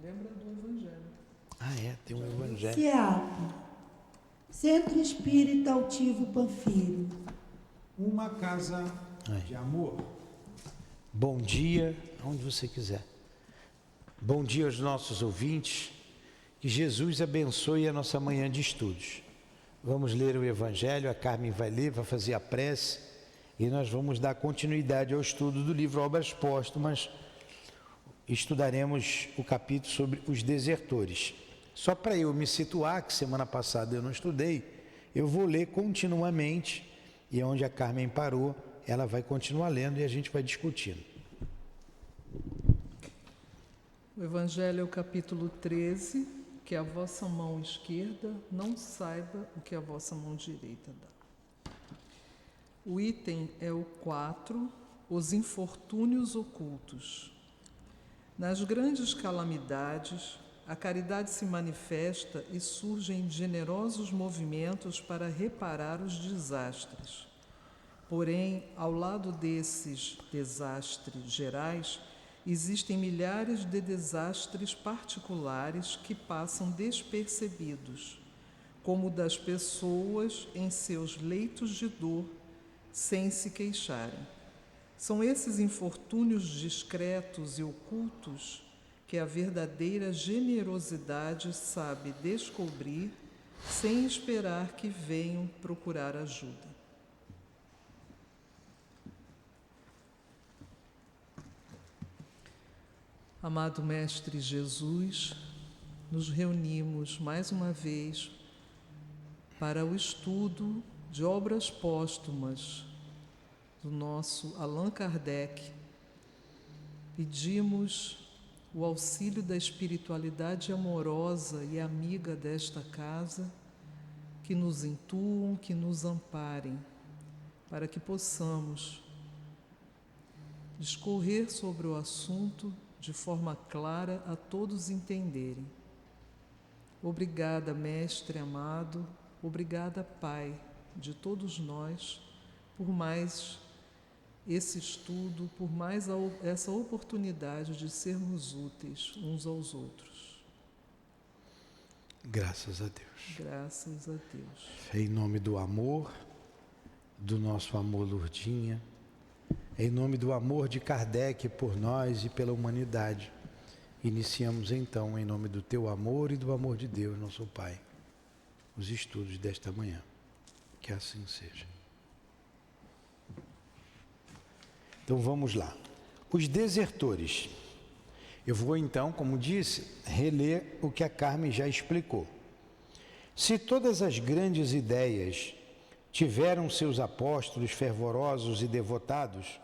Lembra do Evangelho. Ah, é, tem um Evangelho. CIAP, Centro Espírita Altivo Panfiro. Uma casa de amor. Bom dia, onde você quiser. Bom dia aos nossos ouvintes. Que Jesus abençoe a nossa manhã de estudos. Vamos ler o Evangelho, a Carmen vai ler, vai fazer a prece e nós vamos dar continuidade ao estudo do livro Obras Póstumas. Estudaremos o capítulo sobre os desertores. Só para eu me situar, que semana passada eu não estudei, eu vou ler continuamente e onde a Carmen parou, ela vai continuar lendo e a gente vai discutindo. O Evangelho é o capítulo 13, que a vossa mão esquerda não saiba o que a vossa mão direita dá. O item é o 4, os infortúnios ocultos. Nas grandes calamidades, a caridade se manifesta e surgem generosos movimentos para reparar os desastres. Porém, ao lado desses desastres gerais, existem milhares de desastres particulares que passam despercebidos, como o das pessoas em seus leitos de dor, sem se queixarem. São esses infortúnios discretos e ocultos que a verdadeira generosidade sabe descobrir sem esperar que venham procurar ajuda. Amado Mestre Jesus, nos reunimos mais uma vez para o estudo de obras póstumas do nosso Allan Kardec. Pedimos o auxílio da espiritualidade amorosa e amiga desta casa, que nos intuam, que nos amparem, para que possamos discorrer sobre o assunto de forma clara a todos entenderem. Obrigada, Mestre amado, obrigada, Pai de todos nós, por mais esse estudo, por mais essa oportunidade de sermos úteis uns aos outros. Graças a Deus. Graças a Deus. Em nome do amor, do nosso amor Lourdinha, em nome do amor de Kardec por nós e pela humanidade, iniciamos então, em nome do teu amor e do amor de Deus, nosso Pai, os estudos desta manhã. Que assim seja. Então vamos lá. Os desertores. Eu vou então, como disse, reler o que a Carmen já explicou. Se todas as grandes ideias tiveram seus apóstolos fervorosos e devotados,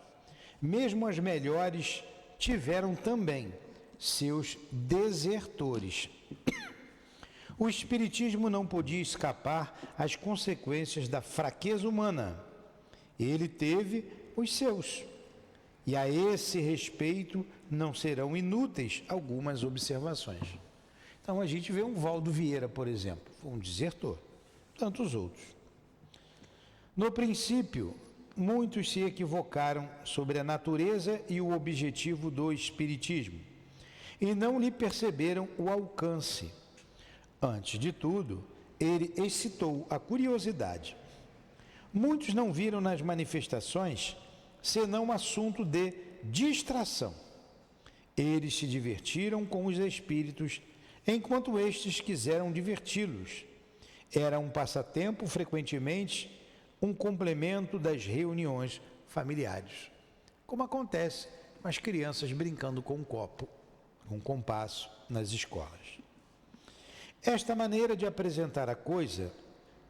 mesmo as melhores tiveram também seus desertores. O Espiritismo não podia escapar às consequências da fraqueza humana. Ele teve os seus. E a esse respeito não serão inúteis algumas observações. Então a gente vê um Valdo Vieira, por exemplo, foi um desertor, tantos outros. No princípio, muitos se equivocaram sobre a natureza e o objetivo do Espiritismo e não lhe perceberam o alcance. Antes de tudo, ele excitou a curiosidade. Muitos não viram nas manifestações senão assunto de distração. Eles se divertiram com os espíritos, enquanto estes quiseram diverti-los. Era um passatempo, frequentemente, um complemento das reuniões familiares, como acontece com as crianças brincando com um copo, com um compasso nas escolas. Esta maneira de apresentar a coisa,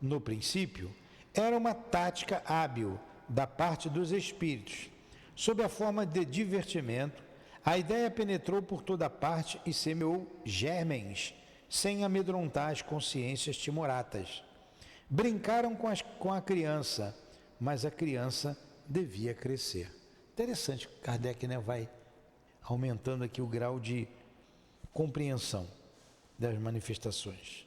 no princípio, era uma tática hábil da parte dos espíritos. Sob a forma de divertimento, a ideia penetrou por toda parte e semeou germens, sem amedrontar as consciências timoratas. Brincaram com a criança, mas a criança devia crescer. Interessante, Kardec, né, vai aumentando aqui o grau de compreensão das manifestações.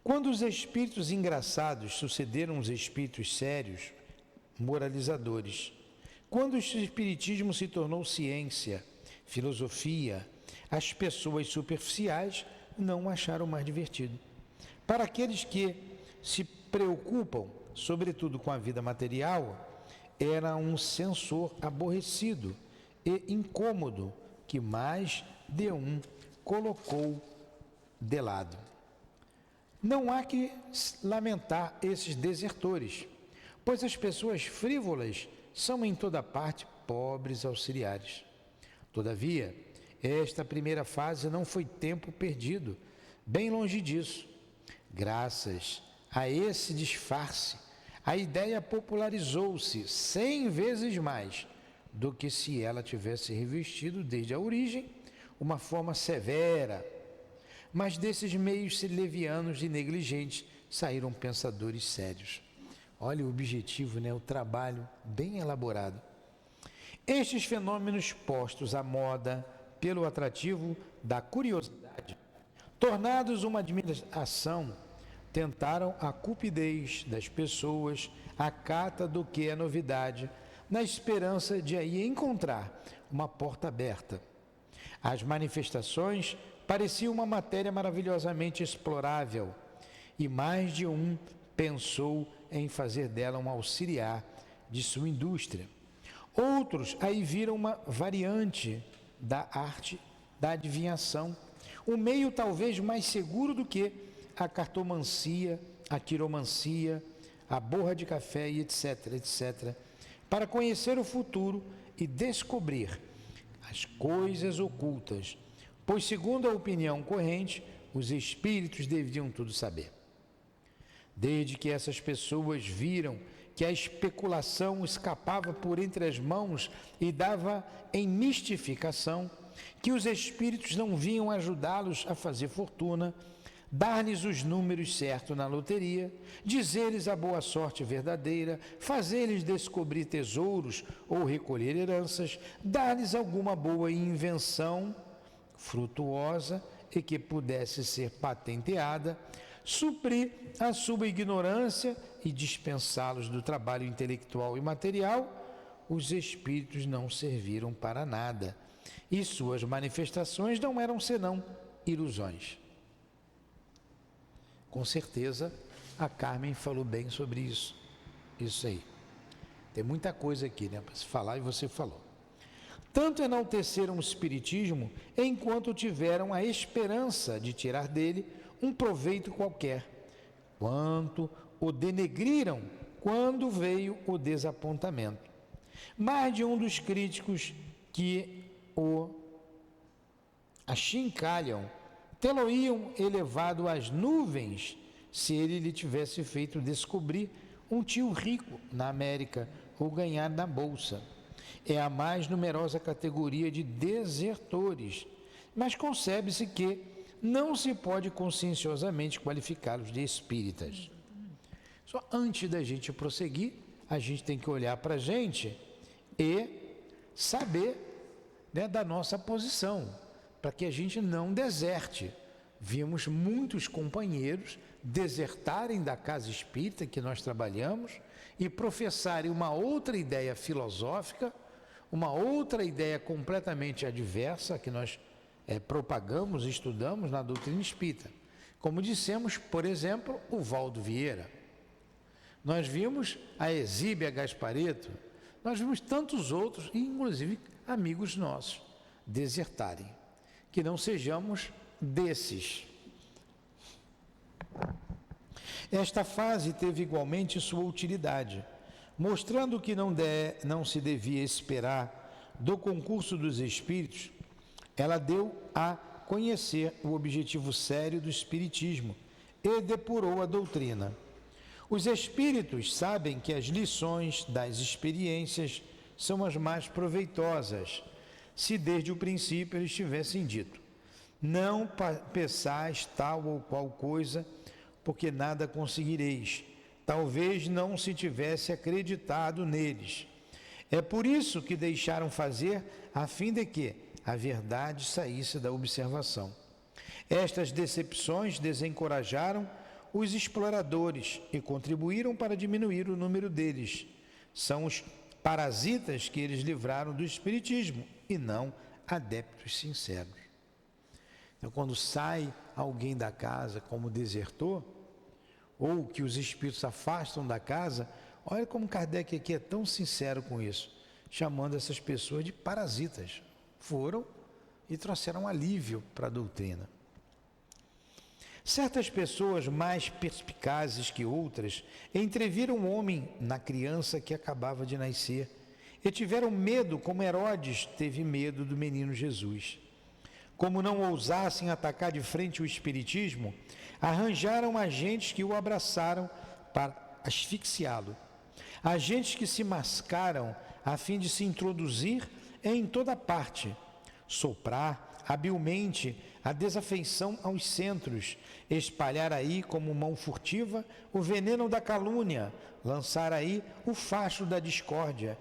Quando os espíritos engraçados sucederam os espíritos sérios, moralizadores, quando o espiritismo se tornou ciência, filosofia as pessoas superficiais não o acharam mais divertido. Para aqueles que se preocupam, sobretudo com a vida material, era um censor aborrecido e incômodo que mais de um colocou de lado. Não há que lamentar esses desertores, pois as pessoas frívolas são em toda parte pobres auxiliares. Todavia, esta primeira fase não foi tempo perdido, bem longe disso. Graças a esse disfarce, a ideia popularizou-se 100 vezes mais do que se ela tivesse revestido desde a origem uma forma severa. Mas desses meios levianos e negligentes saíram pensadores sérios. Olha o objetivo, né? O trabalho bem elaborado. Estes fenômenos postos à moda pelo atrativo da curiosidade, tornados uma admiração, tentaram a cupidez das pessoas à cata do que é novidade, na esperança de aí encontrar uma porta aberta. As manifestações pareciam uma matéria maravilhosamente explorável, e mais de um pensou em fazer dela um auxiliar de sua indústria. Outros aí viram uma variante da arte da adivinhação, um meio talvez mais seguro do que a cartomancia, a quiromancia, a borra de café e etc, etc, para conhecer o futuro e descobrir as coisas ocultas, pois, segundo a opinião corrente, os espíritos deviam tudo saber. Desde que essas pessoas viram que a especulação escapava por entre as mãos e dava em mistificação, que os espíritos não vinham ajudá-los a fazer fortuna, dar-lhes os números certos na loteria, dizer-lhes a boa sorte verdadeira, fazer-lhes descobrir tesouros ou recolher heranças, dar-lhes alguma boa invenção frutuosa e que pudesse ser patenteada, suprir a sua ignorância e dispensá-los do trabalho intelectual e material, os espíritos não serviram para nada, e suas manifestações não eram senão ilusões. Com certeza, a Carmen falou bem sobre isso. Isso aí. Tem muita coisa aqui, né, para se falar, e você falou. Tanto enalteceram o Espiritismo, enquanto tiveram a esperança de tirar dele um proveito qualquer, quanto o denegriram quando veio o desapontamento. Mais de um dos críticos que o achincalham tê-lo-iam elevado às nuvens se ele lhe tivesse feito descobrir um tio rico na América ou ganhar na bolsa. É a mais numerosa categoria de desertores, mas concebe-se que não se pode conscienciosamente qualificá-los de espíritas. Só antes da gente prosseguir, a gente tem que olhar para a gente e saber, né, da nossa posição, para que a gente não deserte. Vimos muitos companheiros desertarem da casa espírita que nós trabalhamos e professarem uma outra ideia filosófica, uma outra ideia completamente adversa que nós propagamos, estudamos na doutrina espírita. Como dissemos, por exemplo, o Valdo Vieira. Nós vimos a Exíbia Gaspareto, nós vimos tantos outros, inclusive amigos nossos, desertarem. Que não sejamos desses. Esta fase teve igualmente sua utilidade, mostrando que não se devia esperar do concurso dos espíritos. Ela deu a conhecer o objetivo sério do espiritismo e depurou a doutrina. Os espíritos sabem que as lições das experiências são as mais proveitosas, se desde o princípio eles tivessem dito: não peçais tal ou qual coisa, porque nada conseguireis. Talvez não se tivesse acreditado neles. É por isso que deixaram fazer, a fim de que a verdade saísse da observação. Estas decepções desencorajaram os exploradores e contribuíram para diminuir o número deles. São os parasitas que eles livraram do espiritismo e não adeptos sinceros. Então, quando sai alguém da casa como desertor, ou que os espíritos afastam da casa, olha como Kardec aqui é tão sincero com isso, chamando essas pessoas de parasitas. Foram e trouxeram alívio para a doutrina. Certas pessoas mais perspicazes que outras entreviram um homem na criança que acabava de nascer e tiveram medo, como Herodes teve medo do menino Jesus. Como não ousassem atacar de frente o espiritismo, arranjaram agentes que o abraçaram para asfixiá-lo. Agentes que se mascaram a fim de se introduzir em toda parte, soprar habilmente a desafeição aos centros, espalhar aí como mão furtiva o veneno da calúnia, lançar aí o facho da discórdia,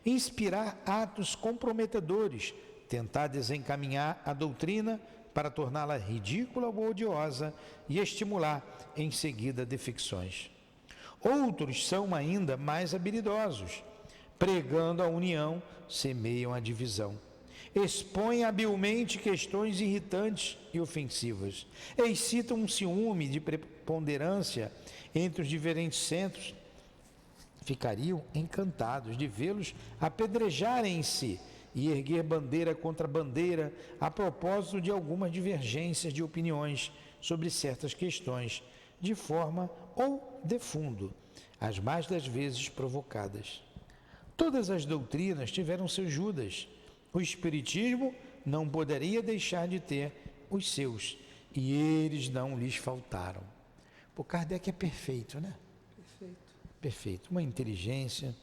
inspirar atos comprometedores, tentar desencaminhar a doutrina para torná-la ridícula ou odiosa e estimular em seguida defecções. Outros são ainda mais habilidosos, pregando a união, semeiam a divisão. Expõem habilmente questões irritantes e ofensivas, excitam um ciúme de preponderância entre os diferentes centros. Ficariam encantados de vê-los apedrejarem-se e erguer bandeira contra bandeira a propósito de algumas divergências de opiniões sobre certas questões, de forma ou de fundo, as mais das vezes provocadas. Todas as doutrinas tiveram seus Judas. O Espiritismo não poderia deixar de ter os seus, e eles não lhes faltaram. Pô, Kardec é perfeito, né? Perfeito. Uma inteligência.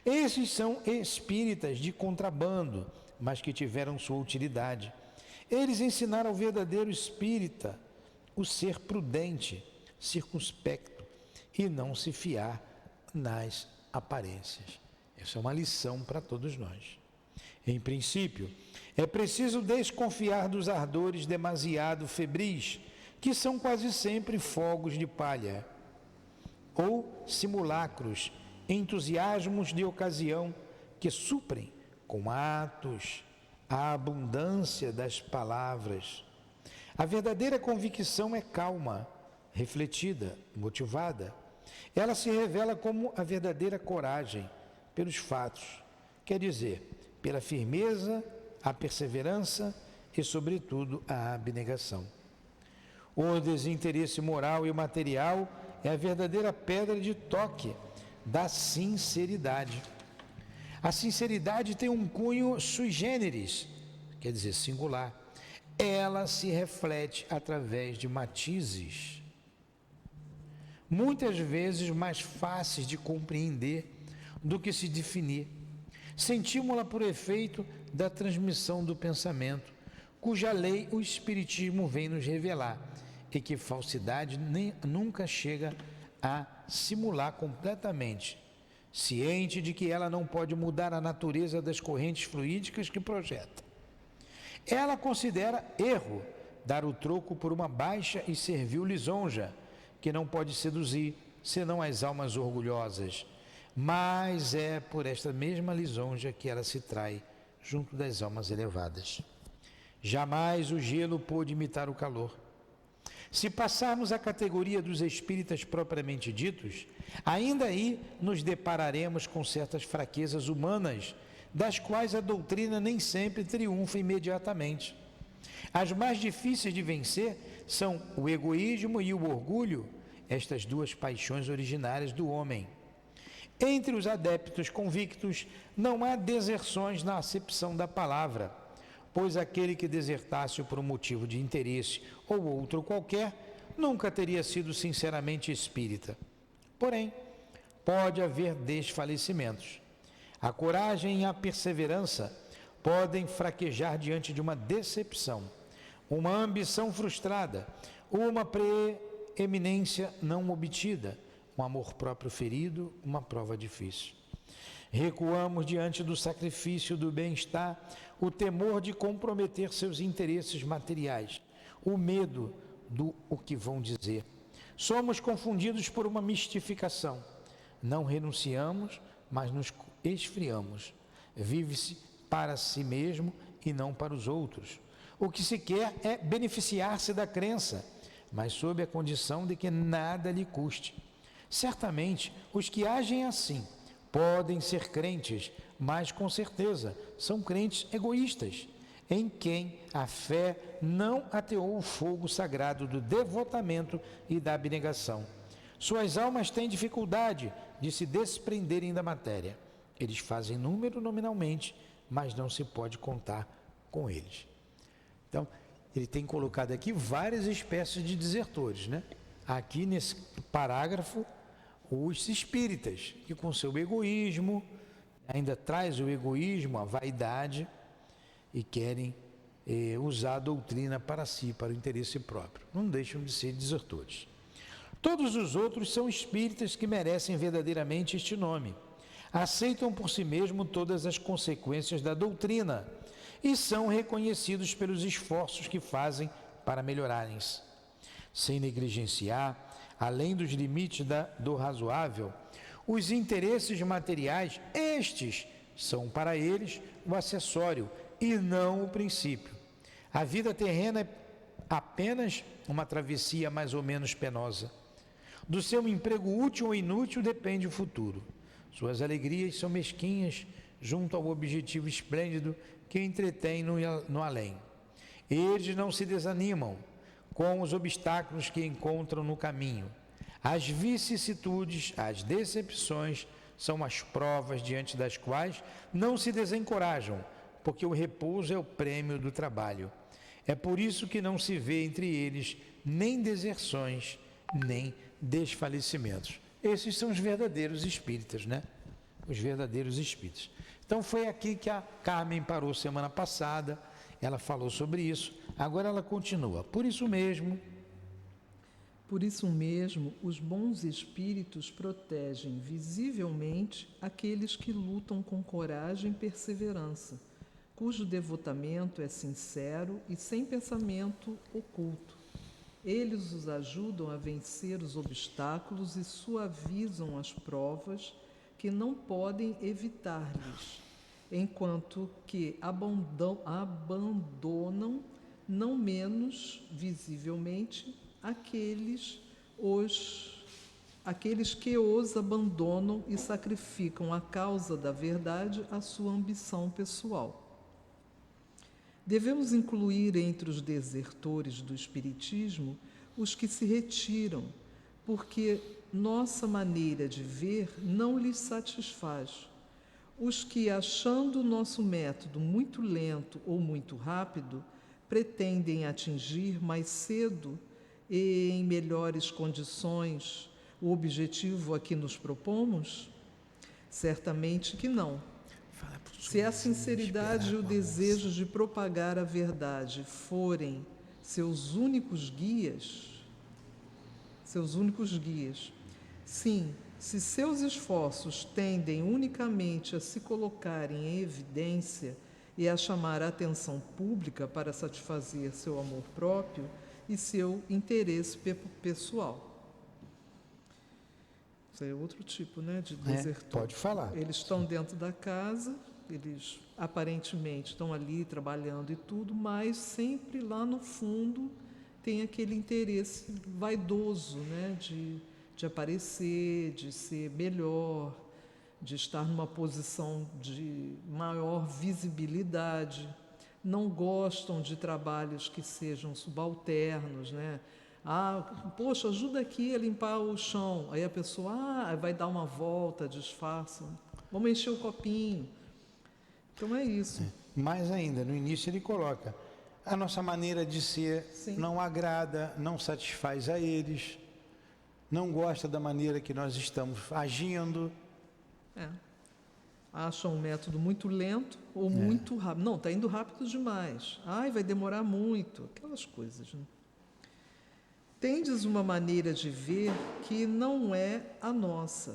Esses são espíritas de contrabando, mas que tiveram sua utilidade. Eles ensinaram ao verdadeiro espírita o ser prudente, circunspecto e não se fiar nas aparências. Essa é uma lição para todos nós. Em princípio, é preciso desconfiar dos ardores demasiado febris, que são quase sempre fogos de palha, ou simulacros, entusiasmos de ocasião, que suprem com atos a abundância das palavras. A verdadeira convicção é calma, refletida, motivada. Ela se revela como a verdadeira coragem pelos fatos, quer dizer, pela firmeza, a perseverança e, sobretudo, a abnegação. O desinteresse moral e material é a verdadeira pedra de toque da sinceridade. A sinceridade tem um cunho sui generis, quer dizer, singular. Ela se reflete através de matizes, muitas vezes mais fáceis de compreender do que se definir. Sentimos-la por efeito da transmissão do pensamento, cuja lei o Espiritismo vem nos revelar, e que falsidade nunca chega a simular completamente, ciente de que ela não pode mudar a natureza das correntes fluídicas que projeta. Ela considera erro dar o troco por uma baixa e servil lisonja, que não pode seduzir, senão as almas orgulhosas, mas é por esta mesma lisonja que ela se trai junto das almas elevadas. Jamais o gelo pôde imitar o calor. Se passarmos à categoria dos espíritas propriamente ditos, ainda aí nos depararemos com certas fraquezas humanas, das quais a doutrina nem sempre triunfa imediatamente. As mais difíceis de vencer são o egoísmo e o orgulho, estas duas paixões originárias do homem. Entre os adeptos convictos não há deserções na acepção da palavra, pois aquele que desertasse por um motivo de interesse ou outro qualquer, nunca teria sido sinceramente espírita. Porém, pode haver desfalecimentos. A coragem e a perseverança podem fraquejar diante de uma decepção, uma ambição frustrada, uma preeminência não obtida, um amor próprio ferido, uma prova difícil. Recuamos diante do sacrifício do bem-estar, o temor de comprometer seus interesses materiais, o medo do o que vão dizer. Somos confundidos por uma mistificação. Não renunciamos, mas nos esfriamos. Vive-se para si mesmo e não para os outros. O que se quer é beneficiar-se da crença, mas sob a condição de que nada lhe custe. Certamente, os que agem assim podem ser crentes, mas com certeza são crentes egoístas, em quem a fé não ateou o fogo sagrado do devotamento e da abnegação. Suas almas têm dificuldade de se desprenderem da matéria. Eles fazem número nominalmente, mas não se pode contar com eles. Então, ele tem colocado aqui várias espécies de desertores, né? Aqui nesse parágrafo, os espíritas, que com seu egoísmo, ainda traz o egoísmo, a vaidade, e querem usar a doutrina para si, para o interesse próprio. Não deixam de ser desertores. Todos os outros são espíritas que merecem verdadeiramente este nome. Aceitam por si mesmo todas as consequências da doutrina e são reconhecidos pelos esforços que fazem para melhorarem-se. Sem negligenciar, além dos limites do razoável, os interesses materiais, estes são para eles o acessório e não o princípio. A vida terrena é apenas uma travessia mais ou menos penosa. Do seu emprego útil ou inútil depende o futuro. Suas alegrias são mesquinhas junto ao objetivo esplêndido que entretém no além. Eles não se desanimam com os obstáculos que encontram no caminho. As vicissitudes, as decepções são as provas diante das quais não se desencorajam, porque o repouso é o prêmio do trabalho. É por isso que não se vê entre eles nem deserções, nem desfalecimentos. Esses são os verdadeiros espíritas, né? Os verdadeiros espíritas. Então foi aqui que a Carmen parou semana passada, ela falou sobre isso, agora ela continua. Por isso mesmo, os bons espíritos protegem visivelmente aqueles que lutam com coragem e perseverança, cujo devotamento é sincero e sem pensamento oculto. Eles os ajudam a vencer os obstáculos e suavizam as provas que não podem evitar-lhes, enquanto que abandonam, não menos visivelmente, aqueles que os abandonam e sacrificam à causa da verdade a sua ambição pessoal. Devemos incluir entre os desertores do Espiritismo os que se retiram, porque nossa maneira de ver não lhes satisfaz. Os que, achando o nosso método muito lento ou muito rápido, pretendem atingir mais cedo e em melhores condições o objetivo a que nos propomos? Certamente que não. Se a sinceridade e o desejo de propagar a verdade forem seus únicos guias, sim, se seus esforços tendem unicamente a se colocarem em evidência e a chamar a atenção pública para satisfazer seu amor próprio e seu interesse pessoal. Isso é outro tipo, né, de desertor. Pode falar. Eles estão dentro da casa, eles aparentemente estão ali trabalhando e tudo, mas sempre lá no fundo tem aquele interesse vaidoso, né, de aparecer, de ser melhor, de estar numa posição de maior visibilidade. Não gostam de trabalhos que sejam subalternos, né? Poxa, ajuda aqui a limpar o chão. Aí a pessoa vai dar uma volta, disfarça. Vamos encher o copinho. Então é isso. Mais ainda, no início ele coloca: a nossa maneira de ser não agrada, não satisfaz a eles, não gosta da maneira que nós estamos agindo. Acham um método muito lento ou muito rápido. Não, está indo rápido demais. Vai demorar muito. Aquelas coisas, né? Tendes uma maneira de ver que não é a nossa.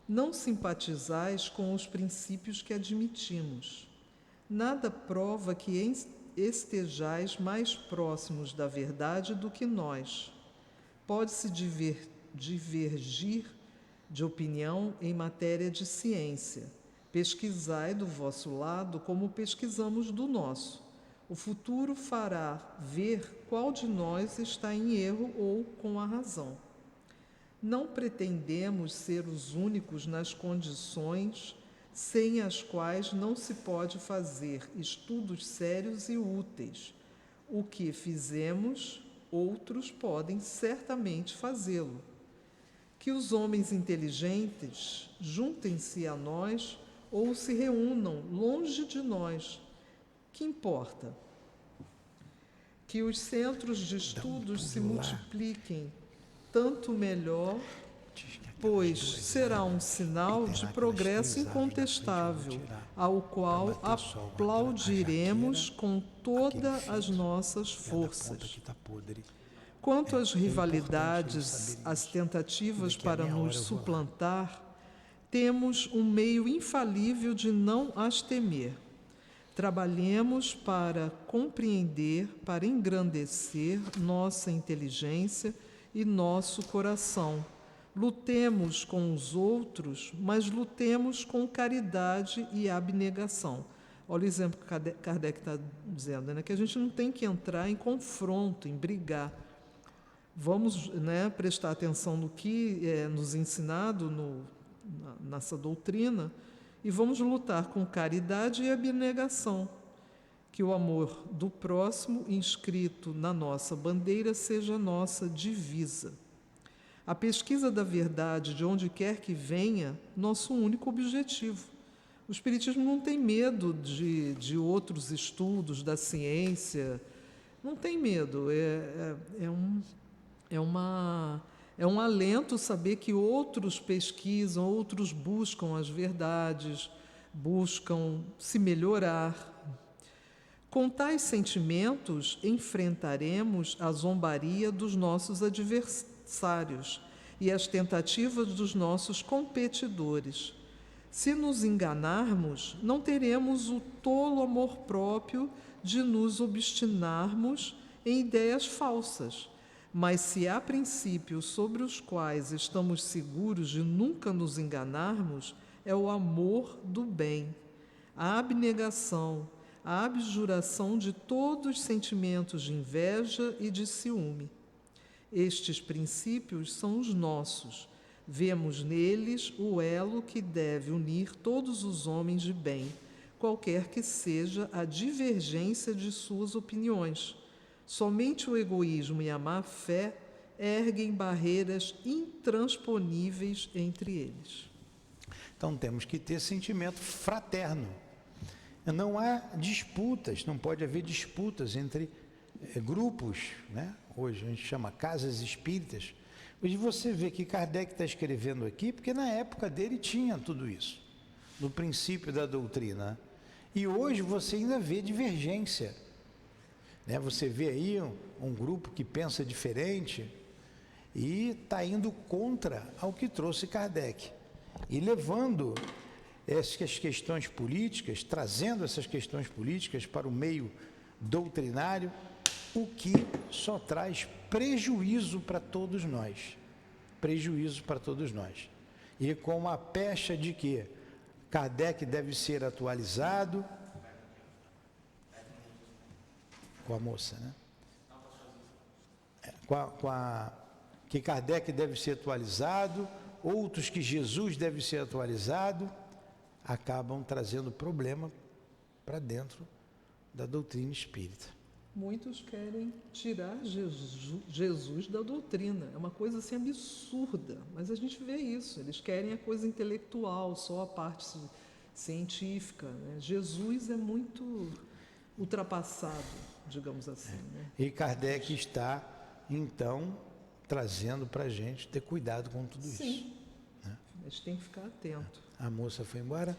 Não simpatizais com os princípios que admitimos. Nada prova que estejais mais próximos da verdade do que nós. Pode-se divergir de opinião em matéria de ciência. Pesquisai do vosso lado como pesquisamos do nosso. O futuro fará ver qual de nós está em erro ou com a razão. Não pretendemos ser os únicos nas condições sem as quais não se pode fazer estudos sérios e úteis. O que fizemos, outros podem certamente fazê-lo. Que os homens inteligentes juntem-se a nós ou se reúnam longe de nós. Que importa? Que os centros de estudos se multipliquem, tanto melhor, pois será um sinal de progresso incontestável, ao qual aplaudiremos com todas as nossas forças. Quanto às rivalidades, às tentativas para nos suplantar, temos um meio infalível de não as temer. Trabalhemos para compreender, para engrandecer nossa inteligência e nosso coração. Lutemos com os outros, mas lutemos com caridade e abnegação. Olha o exemplo que Kardec está dizendo, né? Que a gente não tem que entrar em confronto, em brigar. Vamos, né, prestar atenção no que é nos ensinado nessa doutrina e vamos lutar com caridade e abnegação. Que o amor do próximo, inscrito na nossa bandeira, seja nossa divisa. A pesquisa da verdade, de onde quer que venha, nosso único objetivo. O Espiritismo não tem medo de outros estudos da ciência, não tem medo. É um alento saber que outros pesquisam, outros buscam as verdades, buscam se melhorar. Com tais sentimentos, enfrentaremos a zombaria dos nossos adversários e as tentativas dos nossos competidores. Se nos enganarmos, não teremos o tolo amor próprio de nos obstinarmos em ideias falsas. Mas se há princípios sobre os quais estamos seguros de nunca nos enganarmos, é o amor do bem, a abnegação, a abjuração de todos os sentimentos de inveja e de ciúme. Estes princípios são os nossos. Vemos neles o elo que deve unir todos os homens de bem, qualquer que seja a divergência de suas opiniões. Somente o egoísmo e a má-fé erguem barreiras intransponíveis entre eles. Então temos que ter sentimento fraterno. Não há disputas, não pode haver disputas entre grupos, né? Hoje a gente chama casas espíritas. Hoje você vê que Kardec está escrevendo aqui, porque na época dele tinha tudo isso, no princípio da doutrina. E hoje você ainda vê divergência. Né? Você vê aí um grupo que pensa diferente e está indo contra ao que trouxe Kardec. E levando essas questões políticas, trazendo essas questões políticas para o meio doutrinário, o que só traz prejuízo para todos nós. Prejuízo para todos nós. E com a pecha de que Kardec deve ser atualizado, com a moça, né? Que Kardec deve ser atualizado, outros que Jesus deve ser atualizado, acabam trazendo problema para dentro da doutrina espírita. Muitos querem tirar Jesus da doutrina. É uma coisa assim absurda, mas a gente vê isso. Eles querem a coisa intelectual, só a parte científica, né? Jesus é muito ultrapassado, digamos assim. Né? E Kardec está, então, trazendo para a gente ter cuidado com tudo isso. Sim, né? A gente tem que ficar atento. A moça foi embora?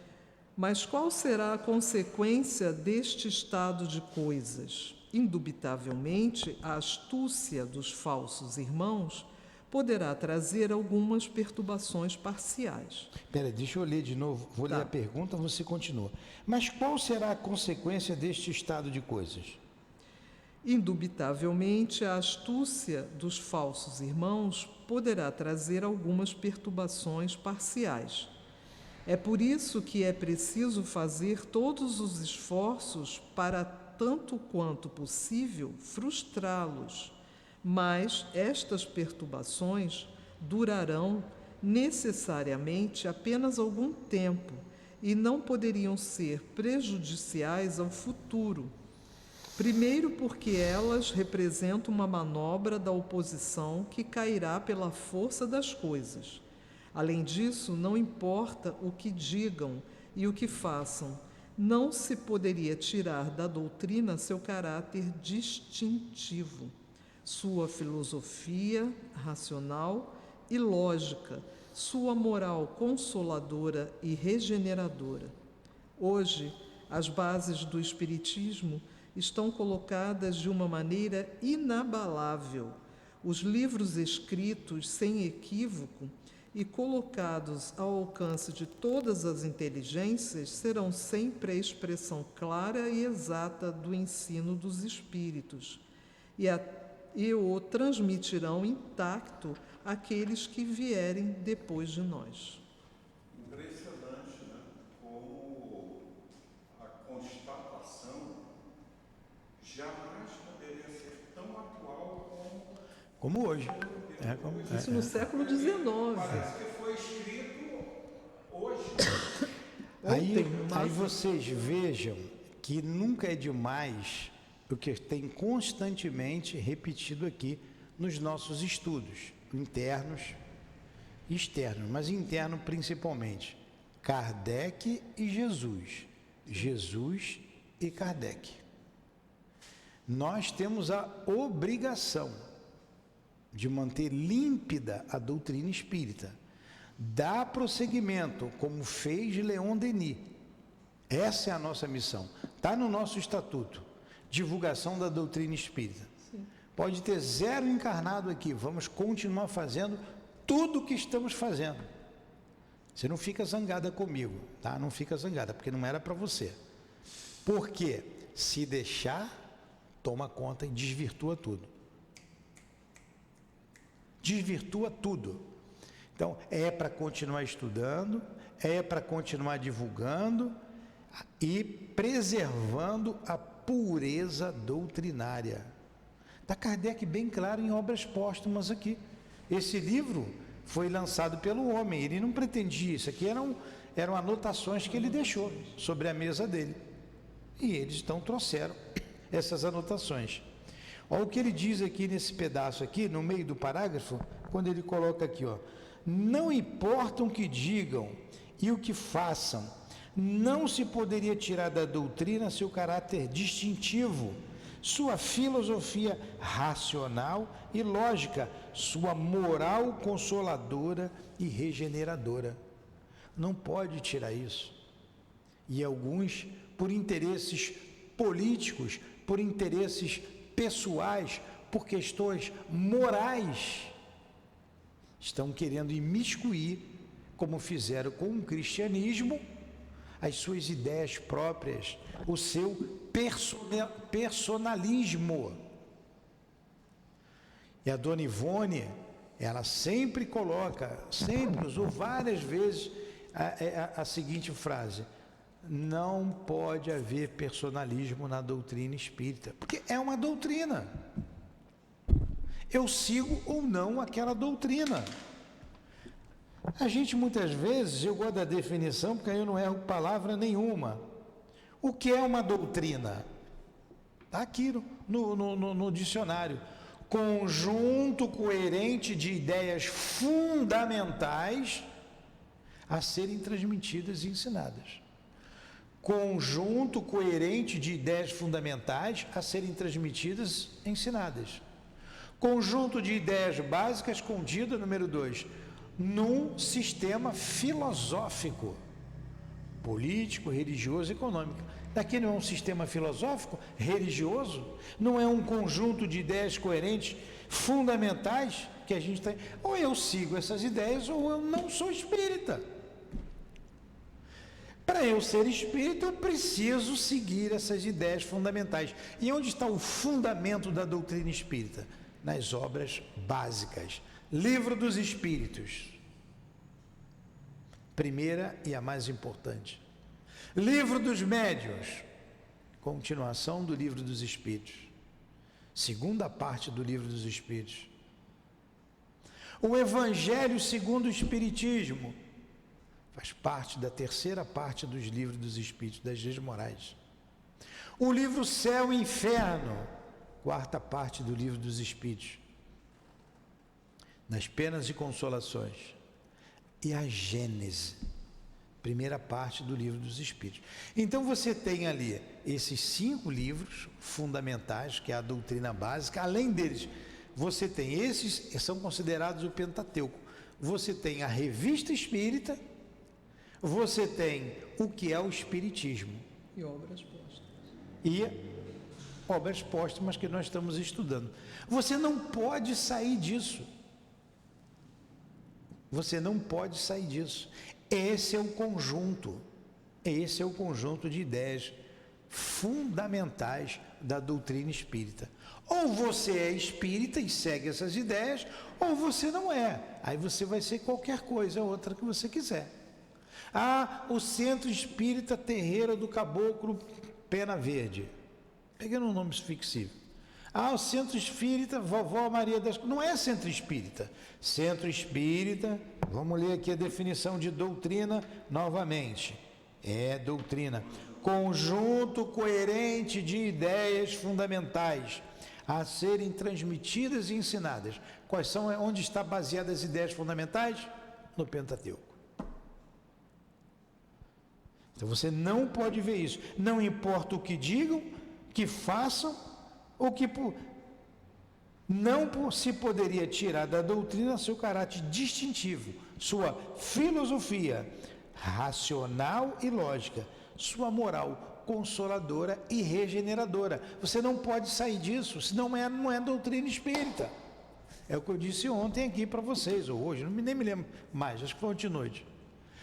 Mas qual será a consequência deste estado de coisas? Indubitavelmente, a astúcia dos falsos irmãos poderá trazer algumas perturbações parciais. Espera, deixa eu ler de novo. Vou ler a pergunta, você continua. Mas qual será a consequência deste estado de coisas? Indubitavelmente, a astúcia dos falsos irmãos poderá trazer algumas perturbações parciais. É por isso que é preciso fazer todos os esforços para tanto quanto possível, frustrá-los, mas estas perturbações durarão necessariamente apenas algum tempo e não poderiam ser prejudiciais ao futuro. Primeiro, porque elas representam uma manobra da oposição que cairá pela força das coisas. Além disso, não importa o que digam e o que façam, não se poderia tirar da doutrina seu caráter distintivo, sua filosofia racional e lógica, sua moral consoladora e regeneradora. Hoje, as bases do Espiritismo estão colocadas de uma maneira inabalável. Os livros escritos sem equívoco e colocados ao alcance de todas as inteligências serão sempre a expressão clara e exata do ensino dos espíritos e o transmitirão intacto àqueles que vierem depois de nós. Impressionante, né? Como a constatação jamais poderia ser tão atual Como hoje. Isso no século XIX. parece que foi escrito hoje. Aí vocês vejam que nunca é demais o que tem constantemente repetido aqui nos nossos estudos, internos e externos, mas interno principalmente. Kardec e Jesus. Jesus e Kardec. Nós temos a obrigação de manter límpida a doutrina espírita, dar prosseguimento, como fez Leon Denis. Essa é a nossa missão. Está no nosso estatuto, divulgação da doutrina espírita. Sim. Pode ter 0 encarnado aqui, vamos continuar fazendo tudo o que estamos fazendo. Você não fica zangada comigo, tá? Não fica zangada, porque não era para você. Porque se deixar, toma conta e desvirtua tudo. Desvirtua tudo. Então, é para continuar estudando, é para continuar divulgando e preservando a pureza doutrinária. Está Kardec bem claro em Obras Póstumas aqui. Esse livro foi lançado pelo homem, ele não pretendia isso. Aqui eram anotações que ele deixou sobre a mesa dele. E eles então trouxeram essas anotações. Olha o que ele diz aqui nesse pedaço aqui, no meio do parágrafo, quando ele coloca aqui, ó: não importam o que digam e o que façam, não se poderia tirar da doutrina seu caráter distintivo, sua filosofia racional e lógica, sua moral consoladora e regeneradora. Não pode tirar isso. E alguns, por interesses políticos, por interesses pessoais, por questões morais, estão querendo imiscuir, como fizeram com o cristianismo, as suas ideias próprias, o seu personalismo. E a dona Ivone, ela sempre coloca, sempre usou várias vezes a seguinte frase: não pode haver personalismo na doutrina espírita, porque é uma doutrina. Eu sigo ou não aquela doutrina. A gente muitas vezes, eu gosto da definição, porque aí eu não erro palavra nenhuma. O que é uma doutrina? Está aqui no dicionário: conjunto coerente de ideias fundamentais a serem transmitidas e ensinadas. Conjunto coerente de ideias fundamentais a serem transmitidas e ensinadas. Conjunto de ideias básicas contido, número 2, num sistema filosófico, político, religioso, econômico. Daqui não é um sistema filosófico, religioso, não é um conjunto de ideias coerentes, fundamentais, que a gente tem. Ou eu sigo essas ideias, ou eu não sou espírita. Para eu ser espírita, eu preciso seguir essas ideias fundamentais. E onde está o fundamento da doutrina espírita? Nas obras básicas. Livro dos Espíritos, primeira e a mais importante. Livro dos Médiuns, continuação do Livro dos Espíritos, segunda parte do Livro dos Espíritos. O Evangelho segundo o Espiritismo faz parte da terceira parte dos Livros dos Espíritos, das Leis Morais. O livro Céu e Inferno, quarta parte do Livro dos Espíritos, nas Penas e Consolações. E a Gênese, primeira parte do Livro dos Espíritos. Então você tem ali esses 5 livros fundamentais, que é a doutrina básica. Além deles, você tem esses, são considerados o Pentateuco. Você tem a Revista Espírita, você tem o que é o Espiritismo. E obras postas. E obras póstumas que nós estamos estudando. Você não pode sair disso. Você não pode sair disso. Esse é o conjunto de ideias fundamentais da doutrina espírita. Ou você é espírita e segue essas ideias, ou você não é. Aí você vai ser qualquer coisa, outra que você quiser. Ah, o Centro Espírita Terreiro do Caboclo Pena Verde. Pegando um nome fictício. Ah, o Centro Espírita Vovó Maria das... Não é Centro Espírita. Centro Espírita, vamos ler aqui a definição de doutrina novamente. É doutrina. Conjunto coerente de ideias fundamentais a serem transmitidas e ensinadas. Quais são, onde está baseadas as ideias fundamentais? No Pentateuco. Então você não pode ver isso. Não importa o que digam, que façam, ou que não se poderia tirar da doutrina seu caráter distintivo, sua filosofia racional e lógica, sua moral consoladora e regeneradora. Você não pode sair disso, senão não é doutrina espírita. É o que eu disse ontem aqui para vocês, ou hoje, nem me lembro mais, acho que foi ontem de noite.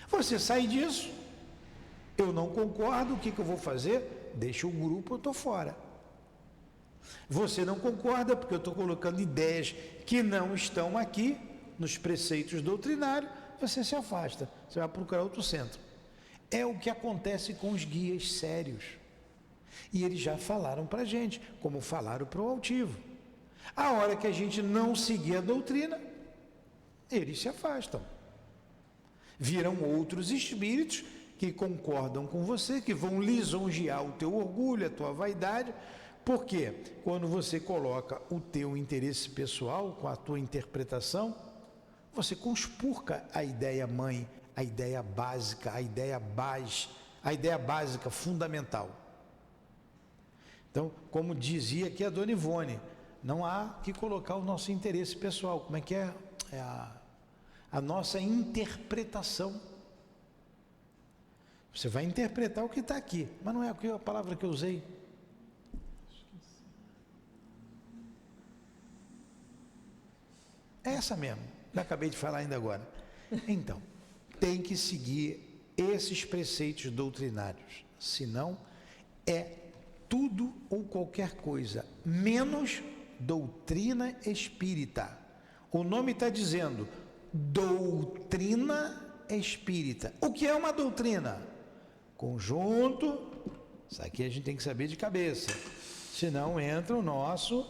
Você sai disso, eu não concordo, o que eu vou fazer? Deixa o grupo, eu estou fora. Você não concorda porque eu estou colocando ideias que não estão aqui nos preceitos doutrinários, você se afasta, você vai procurar outro centro. É o que acontece com os guias sérios. E eles já falaram para a gente, como falaram para o altivo. A hora que a gente não seguir a doutrina, eles se afastam. Viram outros espíritos que concordam com você, que vão lisonjear o teu orgulho, a tua vaidade. Porque quando você coloca o teu interesse pessoal com a tua interpretação, você conspurca a ideia mãe, a ideia básica, a ideia básica fundamental. Então, como dizia aqui a Dona Ivone, não há que colocar o nosso interesse pessoal. Como é que é? É a nossa interpretação. Você vai interpretar o que está aqui, mas não é a palavra que eu usei. É essa mesmo, eu acabei de falar ainda agora. Então, tem que seguir esses preceitos doutrinários, senão é tudo ou qualquer coisa, menos doutrina espírita. O nome está dizendo doutrina espírita. O que é uma doutrina? Conjunto, isso aqui a gente tem que saber de cabeça, senão entra o nosso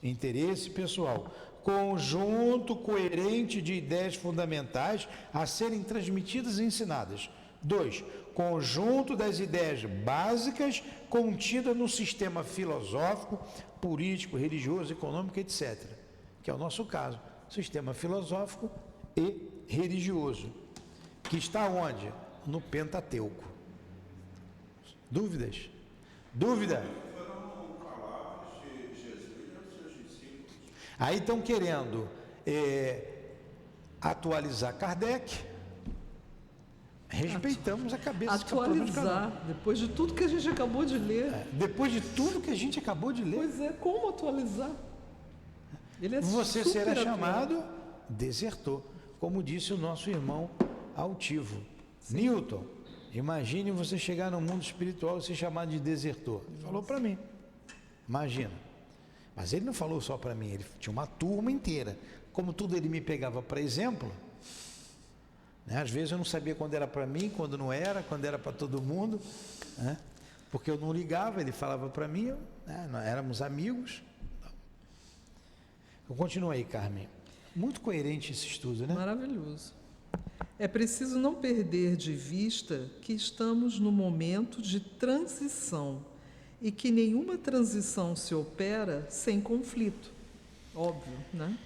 interesse pessoal. Conjunto coerente de ideias fundamentais a serem transmitidas e ensinadas. 2. Conjunto das ideias básicas contidas no sistema filosófico, político, religioso, econômico, etc. Que é o nosso caso, sistema filosófico e religioso, que está onde? No Pentateuco. Dúvidas? Dúvida? Aí estão querendo atualizar Kardec. Respeitamos a cabeça. Atualizar, depois de tudo que a gente acabou de ler. Depois de tudo que a gente acabou de ler. Pois é, como atualizar? Ele é você super será atual. chamado desertor, como disse o nosso irmão altivo. Sim. Newton, imagine você chegar no mundo espiritual e ser chamado de desertor. Ele falou para mim. Imagina. Mas ele não falou só para mim, ele tinha uma turma inteira. Como tudo ele me pegava para exemplo, né? Às vezes eu não sabia quando era para mim, quando não era, quando era para todo mundo, né? porque eu não ligava, ele falava para mim, nós éramos amigos. Eu continuo aí, Carmen. Muito coerente esse estudo, né? Maravilhoso. É preciso não perder de vista que estamos no momento de transição e que nenhuma transição se opera sem conflito. Óbvio, né?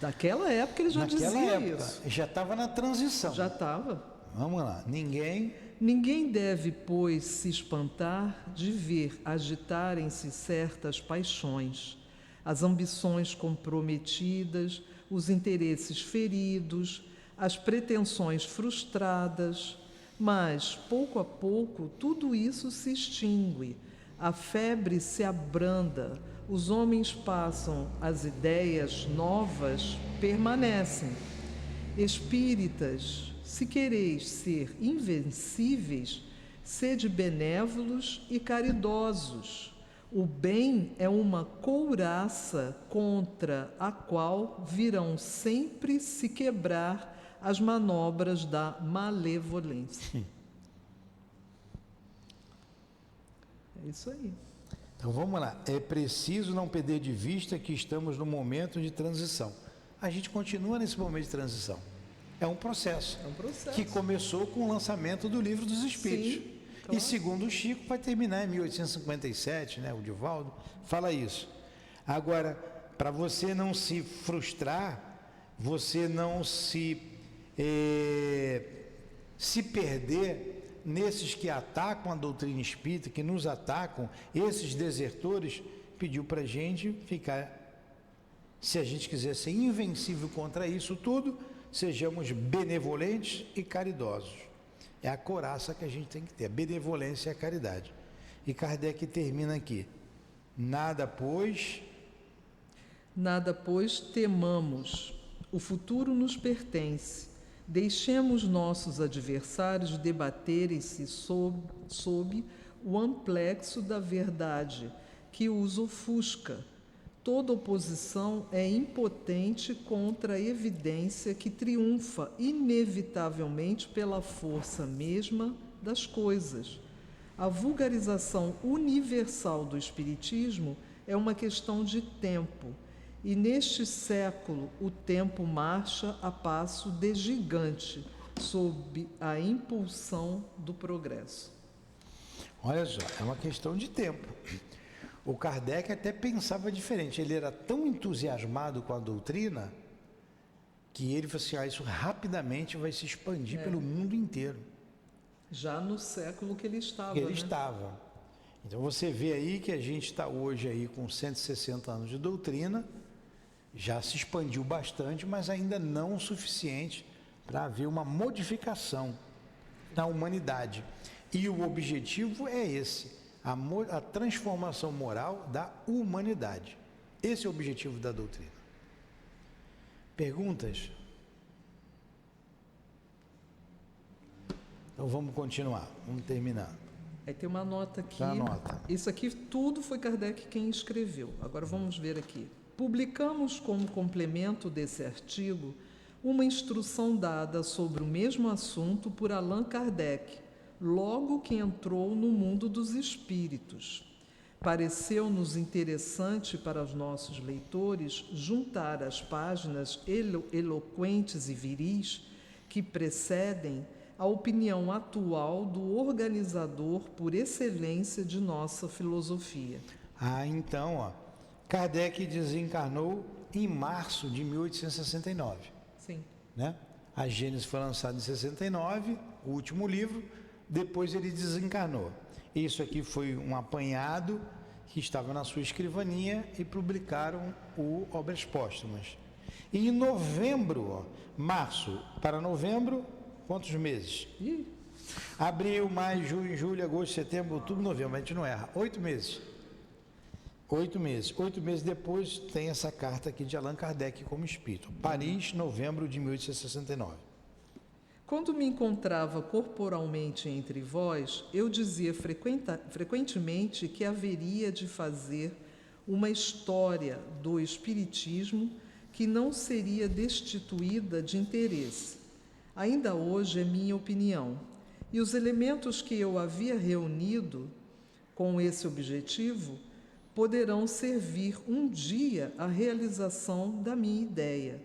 Daquela época ele já dizia isso. Já estava na transição. Já estava. Vamos lá. Ninguém deve, pois, se espantar de ver agitarem-se certas paixões, as ambições comprometidas, os interesses feridos, as pretensões frustradas, mas, pouco a pouco, tudo isso se extingue, a febre se abranda, os homens passam, as ideias novas permanecem. Espíritas, se quereis ser invencíveis, sede benévolos e caridosos. O bem é uma couraça contra a qual virão sempre se quebrar as manobras da malevolência. É isso aí. Então vamos lá. É preciso não perder de vista que estamos no momento de transição. A gente continua nesse momento de transição. É um processo. Que começou com o lançamento do Livro dos Espíritos. Sim, claro. E segundo o Chico, vai terminar em 1857, né? O Divaldo fala isso. Agora, para você não se frustrar, você não se perder nesses que atacam a doutrina espírita, que nos atacam, esses desertores, pediu para a gente ficar, se a gente quiser ser invencível contra isso tudo, sejamos benevolentes e caridosos. É a couraça que a gente tem que ter, a benevolência e a caridade. E Kardec termina aqui. Nada, pois, temamos. O futuro nos pertence. Deixemos nossos adversários debaterem-se sob o amplexo da verdade, que os ofusca. Toda oposição é impotente contra a evidência que triunfa inevitavelmente pela força mesma das coisas. A vulgarização universal do Espiritismo é uma questão de tempo, e neste século o tempo marcha a passo de gigante, sob a impulsão do progresso. Olha só, é uma questão de tempo. O Kardec até pensava diferente, ele era tão entusiasmado com a doutrina que ele falou assim, isso rapidamente vai se expandir pelo mundo inteiro. Já no século que ele estava. Que ele estava. Então você vê aí que a gente está hoje aí com 160 anos de doutrina, já se expandiu bastante, mas ainda não o suficiente para haver uma modificação na humanidade. E o objetivo é esse, a transformação moral da humanidade. Esse é o objetivo da doutrina. Perguntas? Então vamos continuar, vamos terminar. Aí tem uma nota aqui. Tá, nota. Isso aqui tudo foi Kardec quem escreveu. Agora vamos ver aqui. Publicamos como complemento desse artigo uma instrução dada sobre o mesmo assunto por Allan Kardec, logo que entrou no mundo dos espíritos. Pareceu-nos interessante para os nossos leitores juntar as páginas eloquentes e viris que precedem a opinião atual do organizador por excelência de nossa filosofia. Então, Kardec desencarnou em março de 1869. Sim. Né? A Gênesis foi lançada em 69, o último livro, depois ele desencarnou. Isso aqui foi um apanhado que estava na sua escrivaninha e publicaram o Obras Póstumas. E em novembro, março para novembro, quantos meses? Abril, maio, junho, julho, agosto, setembro, outubro, novembro, a gente não erra. 8 meses. 8 meses. 8 meses depois tem essa carta aqui de Allan Kardec como espírito. Paris, novembro de 1869. Quando me encontrava corporalmente entre vós, eu dizia frequentemente que haveria de fazer uma história do Espiritismo que não seria destituída de interesse. Ainda hoje é minha opinião. E os elementos que eu havia reunido Com esse objetivo, poderão servir um dia à realização da minha ideia.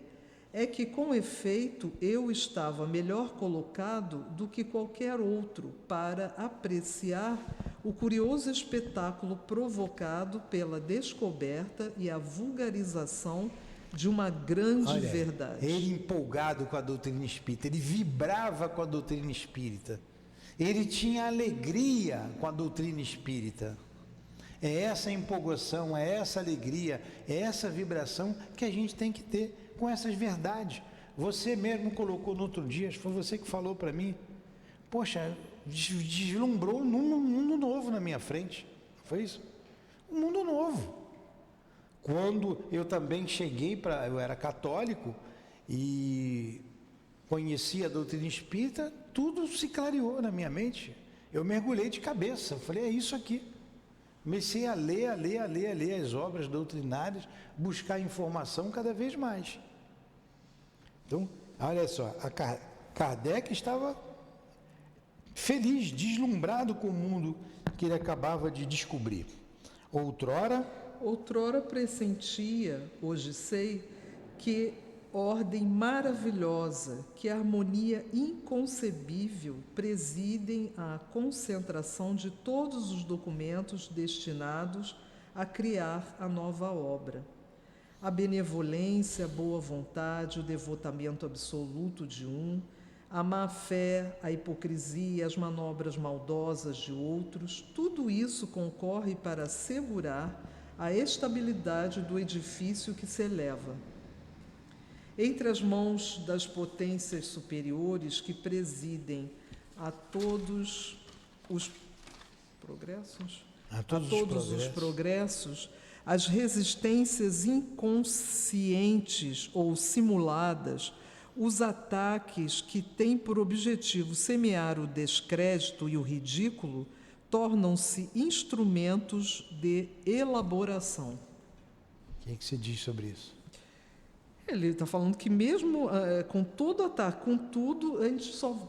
É que, com efeito, eu estava melhor colocado do que qualquer outro para apreciar o curioso espetáculo provocado pela descoberta e a vulgarização de uma grande Olha, verdade. ele empolgado com a doutrina espírita, ele vibrava com a doutrina espírita, ele tinha alegria com a doutrina espírita. É essa empolgação, é essa alegria, é essa vibração que a gente tem que ter com essas verdades. Você mesmo colocou no outro dia, foi você que falou para mim, poxa, deslumbrou um mundo novo na minha frente, foi isso? Um mundo novo. Quando eu também cheguei eu era católico e conheci a doutrina espírita, tudo se clareou na minha mente. Eu mergulhei de cabeça, eu falei, é isso aqui. Comecei a ler as obras doutrinárias, buscar informação cada vez mais. Então, olha só, Kardec estava feliz, deslumbrado com o mundo que ele acabava de descobrir. Outrora pressentia, hoje sei, que ordem maravilhosa, que harmonia inconcebível presidem à concentração de todos os documentos destinados a criar a nova obra. A benevolência, a boa vontade, o devotamento absoluto de um, a má-fé, a hipocrisia, as manobras maldosas de outros, tudo isso concorre para assegurar a estabilidade do edifício que se eleva. Entre as mãos das potências superiores que presidem a todos os progressos, as resistências inconscientes ou simuladas, os ataques que têm por objetivo semear o descrédito e o ridículo, tornam-se instrumentos de elaboração. O que se diz sobre isso? Ele está falando que mesmo com todo ataque, com tudo,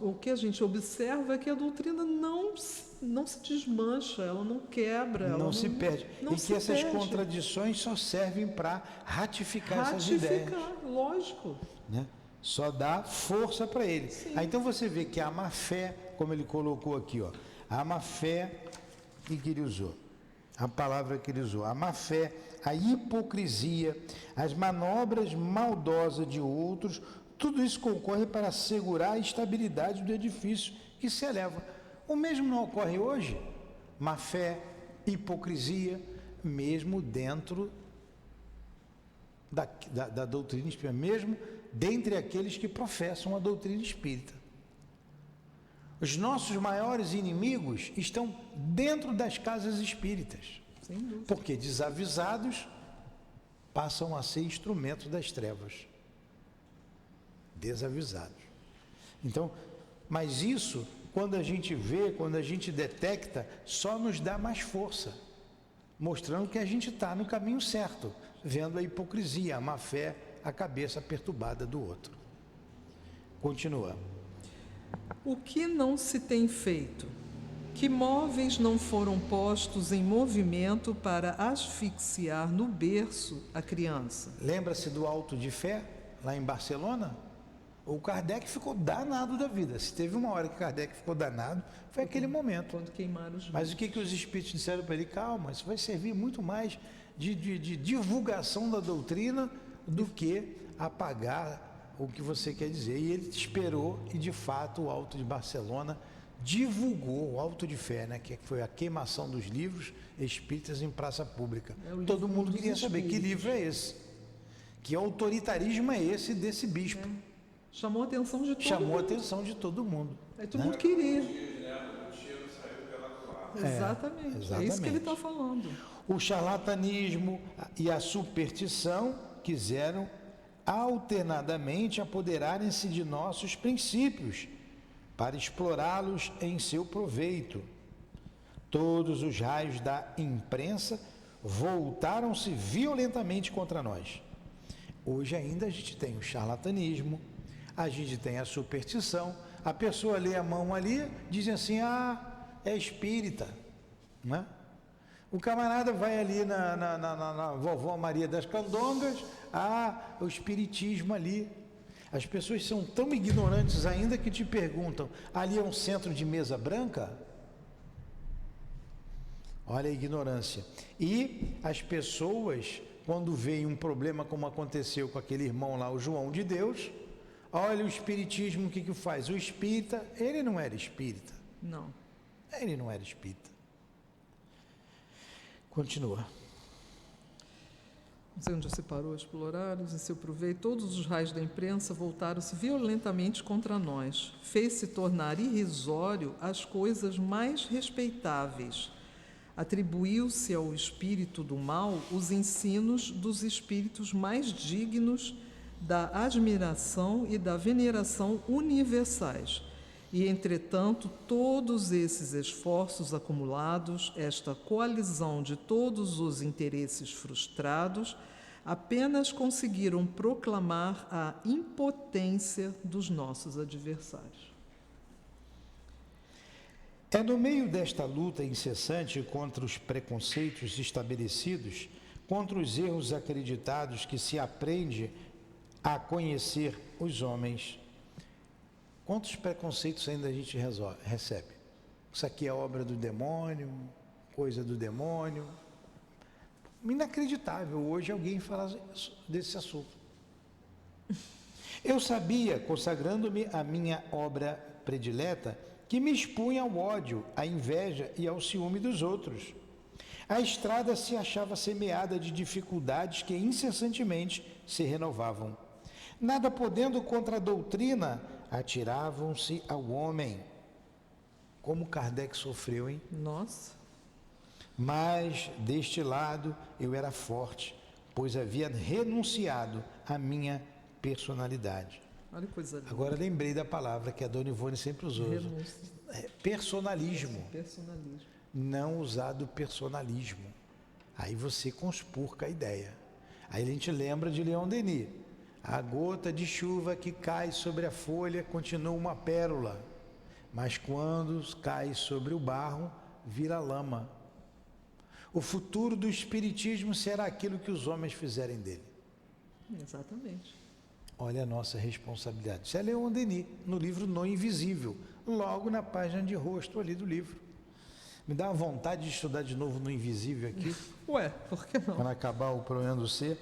o que a gente observa é que a doutrina não se desmancha, ela não quebra. Não se perde. E que essas contradições só servem para ratificar essas ideias. Lógico. Né? Só dá força para ele. Aí, então você vê que a má-fé, como ele colocou aqui, ó, a má-fé que ele usou, a palavra que ele usou, a má-fé, a hipocrisia, as manobras maldosas de outros, tudo isso concorre para assegurar a estabilidade do edifício que se eleva. O mesmo não ocorre hoje? Má-fé, hipocrisia, mesmo dentro da doutrina espírita, mesmo dentre aqueles que professam a doutrina espírita. Os nossos maiores inimigos estão dentro das casas espíritas, porque desavisados passam a ser instrumentos das trevas. Desavisados. Então, mas isso, quando a gente vê, quando a gente detecta, só nos dá mais força, mostrando que a gente está no caminho certo, vendo a hipocrisia, a má-fé, a cabeça perturbada do outro. Continua. O que não se tem feito? Que móveis não foram postos em movimento para asfixiar no berço a criança? Lembra-se do Auto de Fé, lá em Barcelona? O Kardec ficou danado da vida. Se teve uma hora que Kardec ficou danado, foi aquele momento. Quando queimaram os Mas o que os espíritos disseram para ele? Calma, isso vai servir muito mais de divulgação da doutrina do que apagar o que você quer dizer. E ele esperou e, de fato, o Auto de Barcelona divulgou o Auto de Fé, né, que foi a queimação dos livros espíritas em praça pública. Todo mundo queria saber que livro é esse, que autoritarismo é esse desse bispo. Chamou a atenção de todo mundo. Chamou a atenção de todo mundo. Aí todo mundo queria. Exatamente. É isso que ele está falando. O charlatanismo e a superstição quiseram alternadamente apoderarem-se de nossos princípios para explorá-los em seu proveito. Todos os raios da imprensa voltaram-se violentamente contra nós. Hoje ainda a gente tem o charlatanismo, a gente tem a superstição, a pessoa lê a mão ali, diz assim, é espírita, né? O camarada vai ali na vovó Maria das Candongas, o espiritismo ali. As pessoas são tão ignorantes ainda que te perguntam, ali é um centro de mesa branca? Olha a ignorância. E as pessoas, quando veem um problema como aconteceu com aquele irmão lá, o João de Deus, olha o espiritismo, o que faz? O espírita, ele não era espírita. Não. Ele não era espírita. Continua. Não sei onde você parou, exploraram, em seu proveito, todos os raios da imprensa voltaram-se violentamente contra nós. Fez-se tornar irrisório as coisas mais respeitáveis. Atribuiu-se ao espírito do mal os ensinos dos espíritos mais dignos da admiração e da veneração universais. E, entretanto, todos esses esforços acumulados, esta coalizão de todos os interesses frustrados, apenas conseguiram proclamar a impotência dos nossos adversários. É no meio desta luta incessante contra os preconceitos estabelecidos, contra os erros acreditados, que se aprende a conhecer os homens. Quantos preconceitos ainda a gente recebe? Isso aqui é obra do demônio, coisa do demônio. Inacreditável hoje alguém falar desse assunto. Eu sabia, consagrando-me à minha obra predileta, que me expunha ao ódio, à inveja e ao ciúme dos outros. A estrada se achava semeada de dificuldades que incessantemente se renovavam. Nada podendo contra a doutrina, atiravam-se ao homem. Como Kardec sofreu, hein? Nossa. Mas, deste lado, eu era forte, pois havia renunciado à minha personalidade. Olha que coisa linda. Agora lembrei da palavra que a Dona Ivone sempre usou. Personalismo. Personalismo. Não usar do personalismo. Aí você conspurca a ideia. Aí a gente lembra de Leon Denis. A gota de chuva que cai sobre a folha continua uma pérola, mas quando cai sobre o barro, vira lama. O futuro do espiritismo será aquilo que os homens fizerem dele. Exatamente. Olha a nossa responsabilidade. Isso é Leon Denis, no livro No Invisível, logo na página de rosto ali do livro. Me dá uma vontade de estudar de novo No Invisível aqui. Ué, por que não? Quando acabar o problema do ser.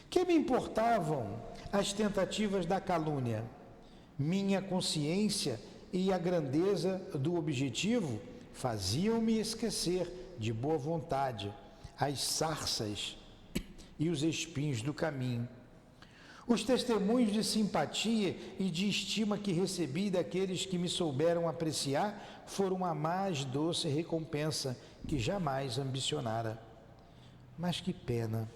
Que me importavam as tentativas da calúnia? Minha consciência e a grandeza do objetivo faziam-me esquecer de boa vontade as sarças e os espinhos do caminho. Os testemunhos de simpatia e de estima que recebi daqueles que me souberam apreciar foram a mais doce recompensa que jamais ambicionara. Mas que pena!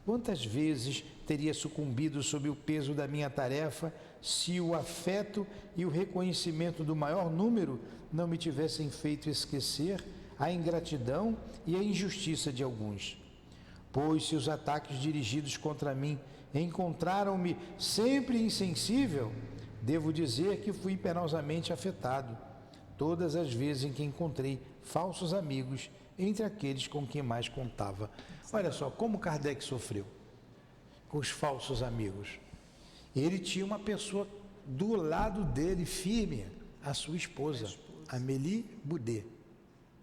Quantas vezes teria sucumbido sob o peso da minha tarefa se o afeto e o reconhecimento do maior número não me tivessem feito esquecer a ingratidão e a injustiça de alguns. Pois se os ataques dirigidos contra mim encontraram-me sempre insensível, devo dizer que fui penosamente afetado todas as vezes em que encontrei falsos amigos entre aqueles com quem mais contava. Olha só como Kardec sofreu com os falsos amigos. Ele tinha uma pessoa do lado dele firme, a sua esposa, Amélie Boudet,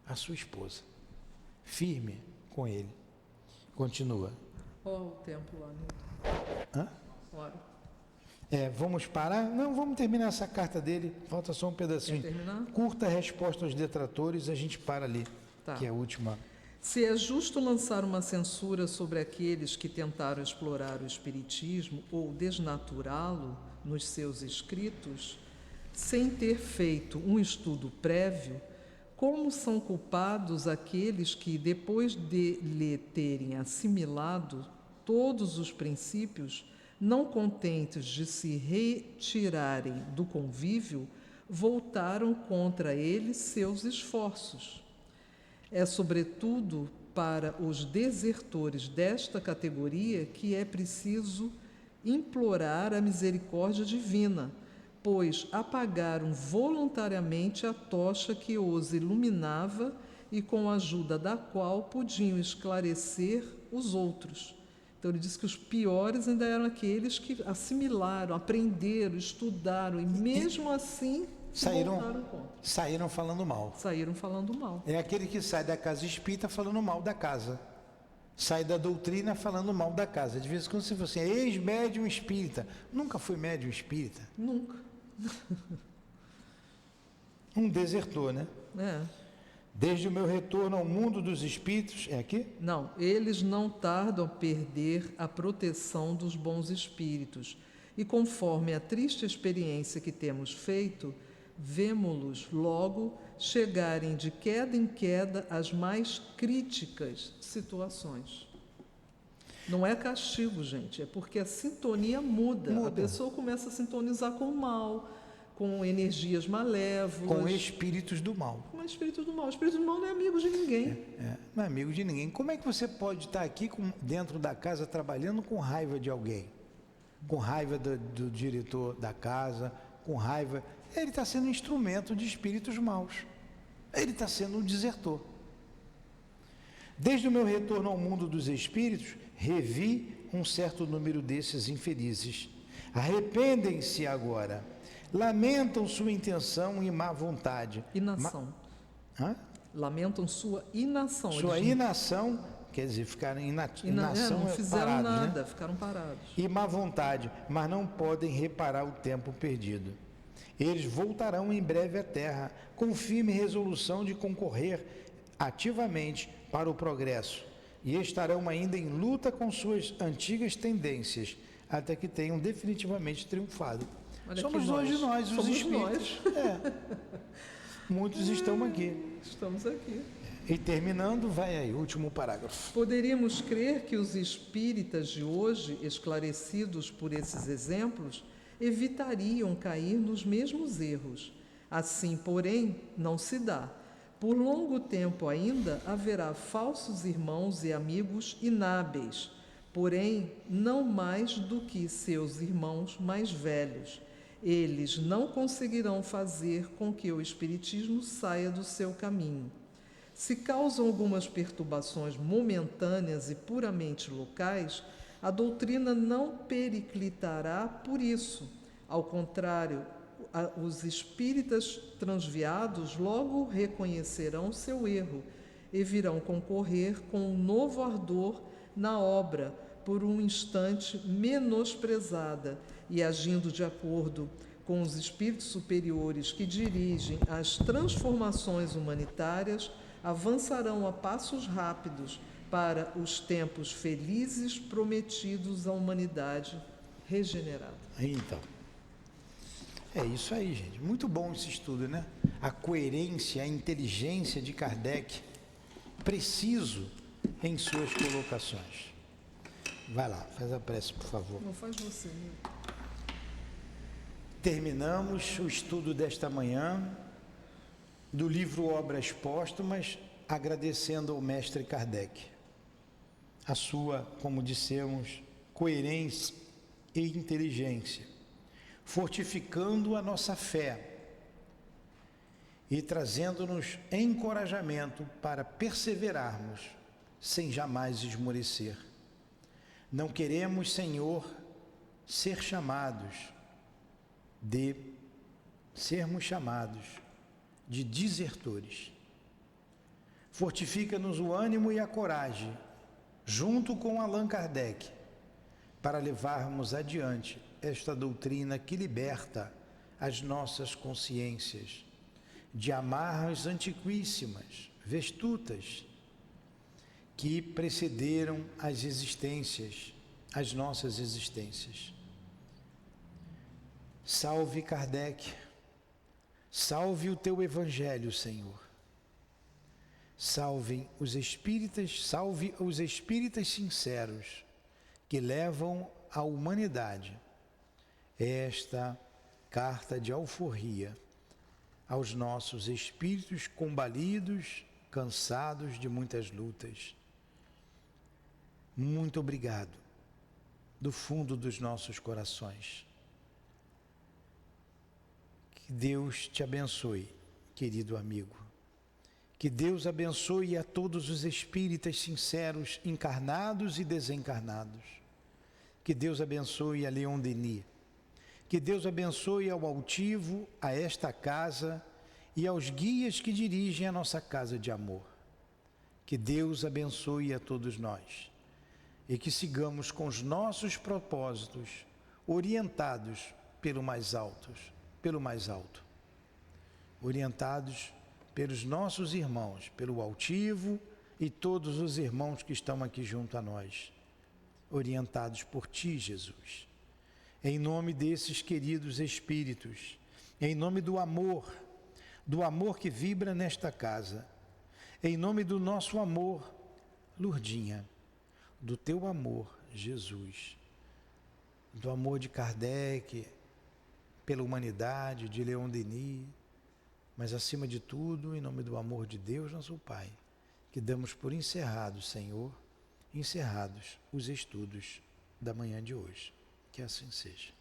a sua esposa, firme com ele. Continua. Olha o tempo lá, né? Hã? Claro. Vamos parar? Não, vamos terminar essa carta dele. Falta só um pedacinho. Quer terminar? Curta resposta aos detratores, a gente para ali, Tá. que é a última. Se é justo lançar uma censura sobre aqueles que tentaram explorar o espiritismo ou desnaturá-lo nos seus escritos, sem ter feito um estudo prévio, como são culpados aqueles que, depois de lhe terem assimilado todos os princípios, não contentes de se retirarem do convívio, voltaram contra ele seus esforços? É, sobretudo, para os desertores desta categoria que é preciso implorar a misericórdia divina, pois apagaram voluntariamente a tocha que os iluminava e com a ajuda da qual podiam esclarecer os outros. Então ele diz que os piores ainda eram aqueles que assimilaram, aprenderam, estudaram e mesmo assim voltaram contra. Saíram falando mal. Saíram falando mal. É aquele que sai da casa espírita falando mal da casa. Sai da doutrina falando mal da casa. De vez em quando você fala assim, ex-médium espírita. Nunca fui médium espírita. Nunca. Um desertor, né? É. Desde o meu retorno ao mundo dos espíritos, é aqui? Não, eles não tardam a perder a proteção dos bons espíritos. E conforme a triste experiência que temos feito, vemo-los logo chegarem de queda em queda às mais críticas situações. Não é castigo, gente, é porque a sintonia muda. A pessoa começa a sintonizar com o mal, com energias malévolas. Com espíritos do mal. Com espíritos do mal. O espírito do mal não é amigo de ninguém. Não é amigo de ninguém. Como é que você pode estar aqui dentro da casa trabalhando com raiva de alguém? Com raiva do diretor da casa, com raiva... Ele está sendo um instrumento de espíritos maus. Ele está sendo um desertor. Desde o meu retorno ao mundo dos espíritos, revi um certo número desses infelizes. Arrependem-se agora. Lamentam sua intenção e má vontade. Inação. Lamentam sua inação. Sua inação, quer dizer, ficaram inação, não fizeram parados, nada, né? ficaram parados. E má vontade, mas não podem reparar o tempo perdido. Eles voltarão em breve à Terra, com firme resolução de concorrer ativamente para o progresso, e estarão ainda em luta com suas antigas tendências, até que tenham definitivamente triunfado. Olha, somos hoje nós, os espíritos. Muitos estão aqui. Estamos aqui. E terminando, vai aí, último parágrafo. Poderíamos crer que os espíritas de hoje, esclarecidos por esses exemplos, evitariam cair nos mesmos erros. Assim, porém, não se dá. Por longo tempo ainda haverá falsos irmãos e amigos inábeis, porém não mais do que seus irmãos mais velhos. Eles não conseguirão fazer com que o espiritismo saia do seu caminho. Se causam algumas perturbações momentâneas e puramente locais, a doutrina não periclitará por isso. Ao contrário, os espíritas transviados logo reconhecerão seu erro e virão concorrer com um novo ardor na obra, por um instante menosprezada, e agindo de acordo com os espíritos superiores que dirigem as transformações humanitárias, avançarão a passos rápidos para os tempos felizes prometidos à humanidade regenerada. Então, é isso aí, gente. Muito bom esse estudo, né? A coerência, a inteligência de Kardec, preciso em suas colocações. Vai lá, faz a prece, por favor. Não faz você, né? Terminamos o estudo desta manhã do livro Obras Póstumas, agradecendo ao mestre Kardec a sua, como dissemos, coerência e inteligência, fortificando a nossa fé e trazendo-nos encorajamento para perseverarmos sem jamais esmorecer. Não queremos, Senhor, sermos chamados de desertores. Fortifica-nos o ânimo e a coragem, junto com Allan Kardec, para levarmos adiante esta doutrina que liberta as nossas consciências de amarras antiquíssimas, vestutas, que precederam as existências, as nossas existências. Salve Kardec, salve o teu Evangelho, Senhor. Salve os espíritas sinceros que levam à humanidade esta carta de alforria aos nossos espíritos combalidos, cansados de muitas lutas. Muito obrigado, do fundo dos nossos corações. Que Deus te abençoe, querido amigo. Que Deus abençoe a todos os espíritas sinceros, encarnados e desencarnados. Que Deus abençoe a Leon Denis. Que Deus abençoe ao altivo, a esta casa e aos guias que dirigem a nossa casa de amor. Que Deus abençoe a todos nós e que sigamos com os nossos propósitos orientados pelo mais alto, orientados pelos nossos irmãos, pelo altivo e todos os irmãos que estão aqui junto a nós, orientados por Ti, Jesus. Em nome desses queridos espíritos, em nome do amor que vibra nesta casa, em nome do nosso amor, Lourdinha, do Teu amor, Jesus, do amor de Kardec pela humanidade, de Leon Denis, mas acima de tudo, em nome do amor de Deus, nosso Pai, que damos por encerrados, Senhor, encerrados os estudos da manhã de hoje. Que assim seja.